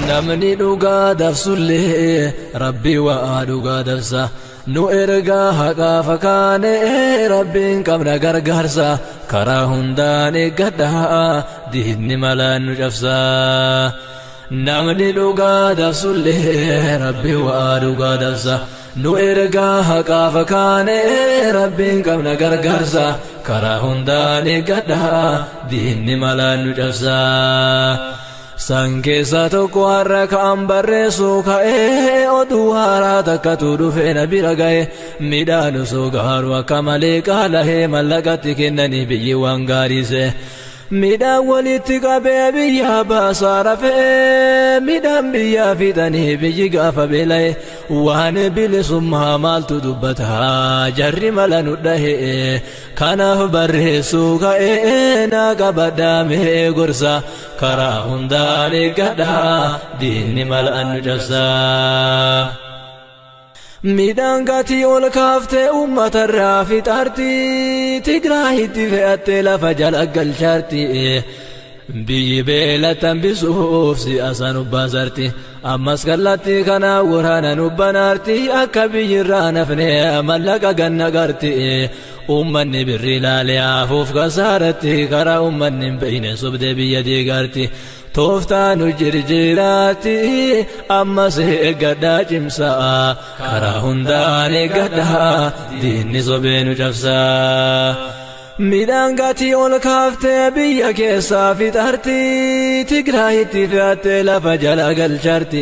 namni dhugaa dabsullee rabbii waa dhugaa dabsa nu ergaa haqaa fakaane rabbiin qabna gargaarsa karaa hundaan eeggadhaa diinni malaan nu cabsa namni dhugaa dabsullee rabbii waa dhugaa dabsa nu ergaa haqaa fakaane rabbiin qabna gargaarsa karaa hundaan eeggadhaa diinni malaan nu cabsa san keessa tokko har'a kan barreessu ka'ee oduu haaraa takkatu dhufee na bira ga'e midhaan osoo gaaru akka malee qaala'ee mallaqatti kennanii biyyi waan gaariise midhaan walitti qabee biyya baasaa rafee midhaan biyyaa fixanii biyyi gaafa beela'e waan bilisummaa maaltu dubbata jarri mala nu dhahe kanaaf barreessuu ka'ee naa qabadhaamee gorsa karaa hundaan eeggadhaa diinni malaan nu cabsa midhaan gatii ol kaaftee uummatarraa fixaarti Tigraayitti fe'attee lafa jala galchaarti biyyi beelatan bisuuf siyaasa nu baasarti ammas kallatti kana waraana nu banaarti akka biyyirraa nafne mallaqa ganna garti ummanni birri ilaalee hafuuf kasaaratti karaa ummanni hin beeyne sobdee biyya diigaarti tooftaa nu jirjiraatti ammas eeggadhaa cimsaa karaa hundaan eeggadhaa diinni sobee nu cabsaa midhaan gatii ol kaaftee biyya keessaa fixaarti Tigraayitti fe'attee lafa jala galchaarti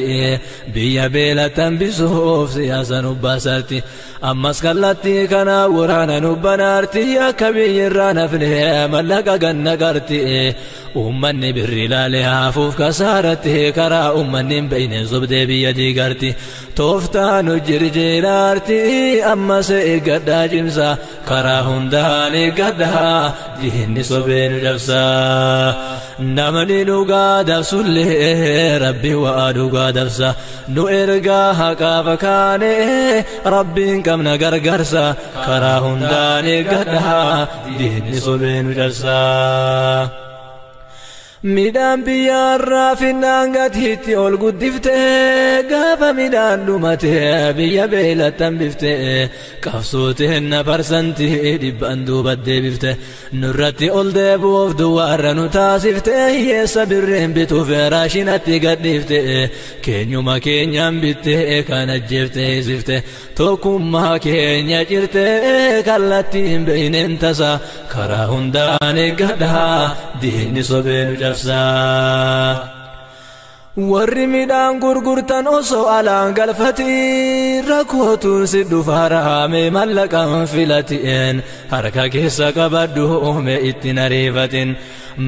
biyya beelatan bisuuf siyaasa nu baasarti ammas kallatti kana waraana nu banaarti akka biyyirraa nafne mallaqa ganna garti ummanni birri ilaalee hafuuf kasaaratti karaa ummanni hin beeyne sobdee biyya diigaarti tooftaa nu jirjiraarti ammas eeggadhaa cimsaa karaa hundaan eeggadhaa diinni sobee nu cabsa namni dhugaa dabsullee rabbi waa dhugaa dabsa nu ergaa haqaa fakaane rabbiin qabna gargaarsa karaa hundaan eeggadhaa diinni sobee nu cabsa midhaan biyyaarraa finnaan gatiitti ol guddiftee gaafa midhaan dhumate biyya beelatan bifte qabsooteenna parsantii dhibban duubat deebifte nurratti ol deebuuf duwwaarra nu taasifte hiyyeessa birreen bituuf raashinatti gadhiifte keenyuma keenyaan bitte kan ajjeefte hiisifte tokkummaa keenya cirte kallattiin beeyneen tasa karaa hundaan eeggadhaa diinni sobee nu cabsa warri midhaan gurgurtan osoo alaan galfati rakkootuun si dhufa raame mallaqaan filatiin harka keessa qabadhu mee ittiin ariifatin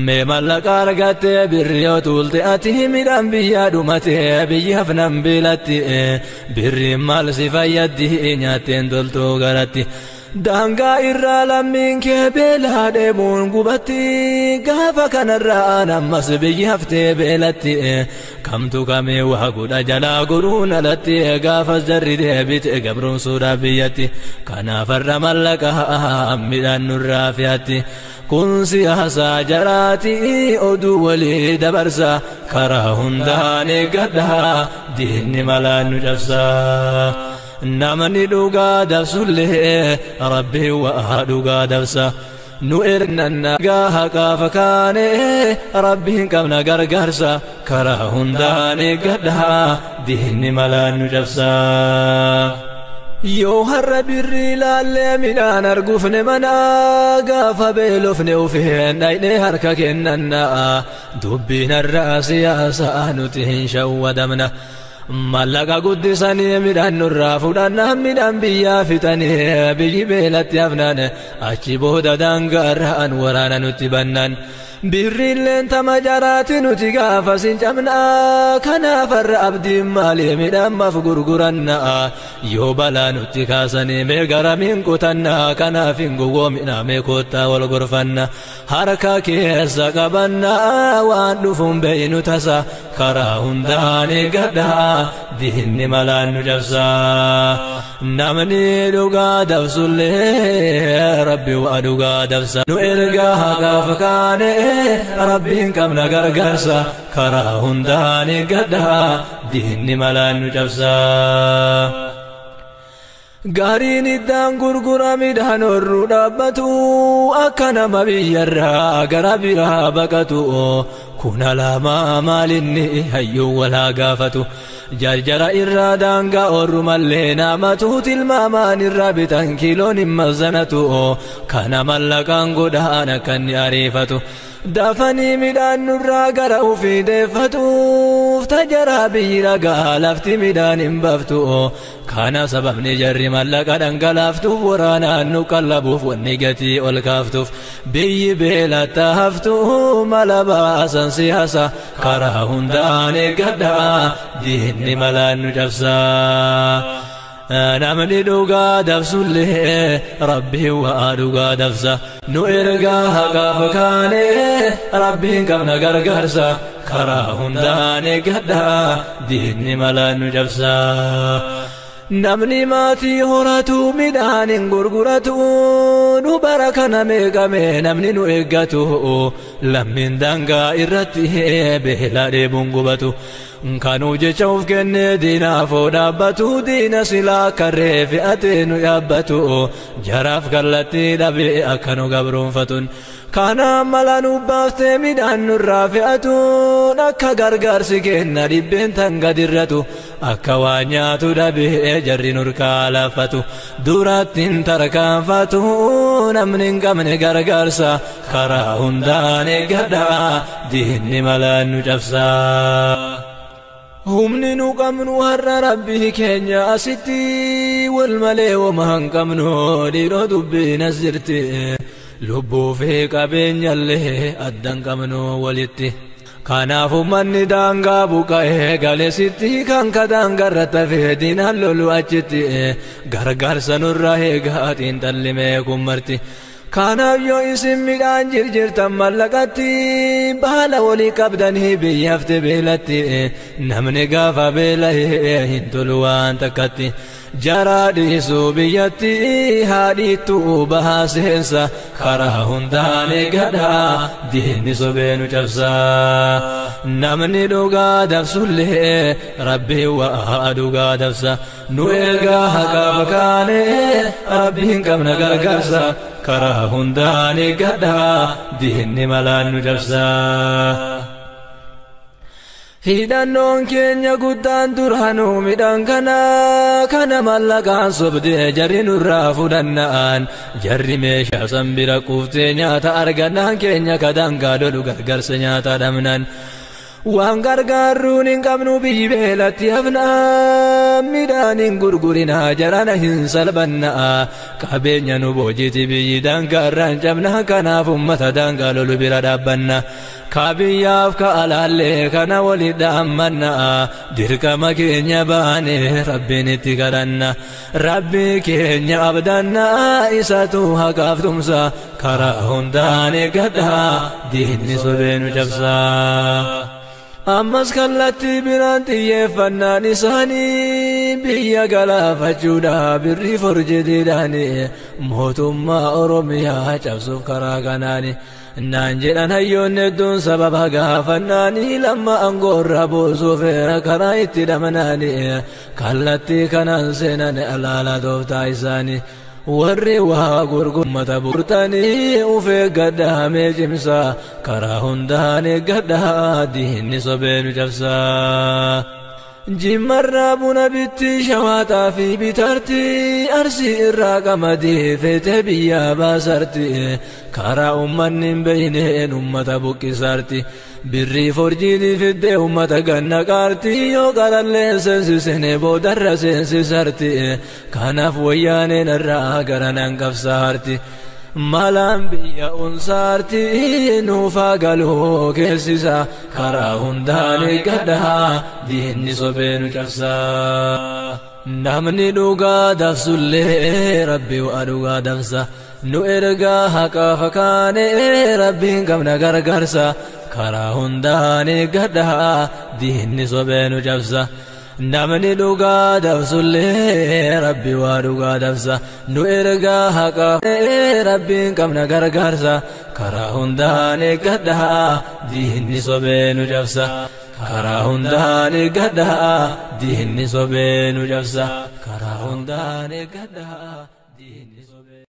mee mallaqa argattee birri yoo tuulte ati midhaan biyyaa dhumate biyyaaf nan bilatti birriin maal si fayyaddi nyaatteen toltuu garatti daangaa irraa lammiin kee beelaa deemuun gubatti gaafa kanarraa ammas biyyi haftee beelatti kamtu kamee waa godha jalaa goruun alatti gaafas jarri deebite gabroomsuudhaaf biyyatti kanaafarra mallaqaa midhaan nurraa fe'atti kun siyaasaa jaraati oduu walii dabarsa karaa hundaan eeggadhaa diinni malaan nu cabsa namni dhugaa dabsullee rabbii waa dhugaa dabsa nu ergaa haqaa fakaane rabbiin qabna gargaarsa karaa hundaan eeggadhaa diinni malaan nu cabsa yoo har'a birri ilaallee midhaan arguufne mana gaafa beelofne ufeen dhayne harka kennanna dubbiin har'a siyaasaa nuti hin shawwadamna mallaqa guddisanii midhaan nurraa fudhannaa midhaan biyyaa fixanii biyyi beelatti hafnaan achi booda daangaarraan waraana nutti bannaan birriilleen tama jaraati nuti gaafas hin cabnaa kanaafarra abdiin maalee midhaammaaf gurgurannaa yoo balaa nutti kaasanii mee garamiin qutannaa kanaaf hin gowwoomina mee koottaa wal gorfanna harka keessa qabannaa waan dhufuun beeynu tasa karaa hundaan eeggadhaa diinni malaan nu cabsa namni dhugaa dabsullee rabbi waa dhugaa dabsa nu ergaa haqaa fakaane rabbiin qabna gargaarsa karaa hundaan eeggadha diinni malaan nu cabsa. Gariin iddaan gurgura midhaan orru dhaabbatu akka nama biyyarraa gara biraa baqatu kun alaamaa maalinni hayyuu walaa gaafatu. Jarjara irraa daangaa orru mallee naamatu tilmaamaan irraa bitan kiiloon hin mazanatu kana mallaqaan godhaan akka inni ariifatu. Dafanii midhaan nurraa gara ufii deeffatuuf tajaraa biyyi ragaa lafti midhaan hin baftu kana sababni jarri mallaqa dhangalaaftuuf waraanaan nu qallabuuf wanni gatii ol kaaftuuf biyyi beelatta haftu mala baasan siyaasa karaa hundaan eeggadha diinni malaan nu cabsa. Namni dhugaa dabsullee rabbiin waa dhugaa dabsa nu ergaa haqaaf kaane rabbiin qabna gargaarsa karaa hundaan eeggadha diinni malaan nu cabsa. Namni maatii horatu midhaan hin gurguratu nu bara kana meeqame namni nu eeggatu lammiin daangaa irratti beelaa dheebuun gubatu. Kanuu jecha of kennee diinaafoo dhaabbatu diina silaa karree fe'atee nu yaabbatu jaraaf kallattii dhabee akka nu gabroonfatun kana mala nu baaftee midhaan nurraa fe'atuun akka gargaarsi kenna dhibbeen tan gadirratu akka waa nyaatu dhabee jarri nurkaa laffatu durattiin tarkaanfatu namni hin qabne gargaarsa karaa hundaan eeggadha diinni malaan nu cabsa. Humni nu qabnu har'a rabbii keenya asitti wal malee wama hin qabnu dhiiroo dubbiin as jirti lubbuu fi qabeenyallee addan qabnu walitti. Kanaaf ummanni daangaa buqa'ee galesitti kan kadaangarra tafee diinaan lolu achitti gargaarsa nurraa eegaa xiinxallimee kun marti. Kanaaf yoo isin midhaan jirjirtan mallaqatti baala walii qabdanii biyyafte beelatti namni gaafa beela'ee hin tolu waan takkatti jaraa dhiisuu biyyatti haadhiittuu bahaa seensa karaa hundaan eeggadha diinni sobee nu cabsa. Namni dhugaa dabsullee rabbiin waa dhugaa dabsa nu ergaa haqaaf kaane rabbiin qabna gargaarsa karaa hundaan eeggadha diinni malaan nu cabsa. Hidhannoon keenya guddaan duraanuu midhaan kana mallaqaan sobdee jarri nurraa fudhannaan jarri meeshaa sanbira quuftee nyaata argannaan keenya kadaangaa lolu gargaarsa nyaata dhabnaan waan gargaarruun hin qabnu biyyi beelatti hafnaa midhaan hin gurgurinaa jarana hin salphannaa qabeenya nu boojiti biyyi daangaarraan cabnaa kanaaf ummata daangaa lolu bira dhaabbanna. Kabiyyaaf ka alaallee kana walidha ammannaa dirqama keenya baane rabbiin itti kadhanna rabbii keenya abdannaa isatu haqaaf tumsa karaa hundaan eeggadha diinni sobee nu cabsa. Ammas kallattii biraan xiyyeeffannaan isaanii biyya galaafachuudha birrii forjetiidhaani mootummaa Oromiyaa cabsuuf karaa kanaani. Naan jedhan hayyoonni hedduun sababa gaafannaanii lamma aangoorra buusuuf karaa itti dhamanaanii kallattii kanaan seenan alaala tooftaa isaanii warri waa gurgummata burtanii uf eeggadhaa mee cimsa karaa hundaan eeggadhaa diinni sobee nu cabsa. Jimmarraa buna bitti shawaataa fi bitarti arsii irraa qamadii feetee biyyaa baasarti karaa ummanni hin beeyneen ummata buqqisarti birrii forjiitii fiddee ummata ganna qaarti yoo qalallee seensisene boodarra seensisarti kanaaf wayyaaneen irraa garanaan qabsaarti. Malaan biyya unsaarti nuufaa galuu keessisa karaa hundaan eeggadha diinni sobee nu cabsa. Namni dhugaa dabsullee rabbi waa dhugaa dabsa nu ergaa haqaaf kaane rabbiin qabna gargaarsa karaa hundaan eeggadha diinni sobee nu cabsa. namni dhugaa dabsullee rabbi waa dhugaa dabsa nu ergaa haqa rabbiin qabna gargaarsa karaa hundaan eeggadhaa diinni sobee nu cabsa karaa hundaan eeggadhaa diinni sobee nu cabsa karaa hundaan eeggadhaa diinni sobee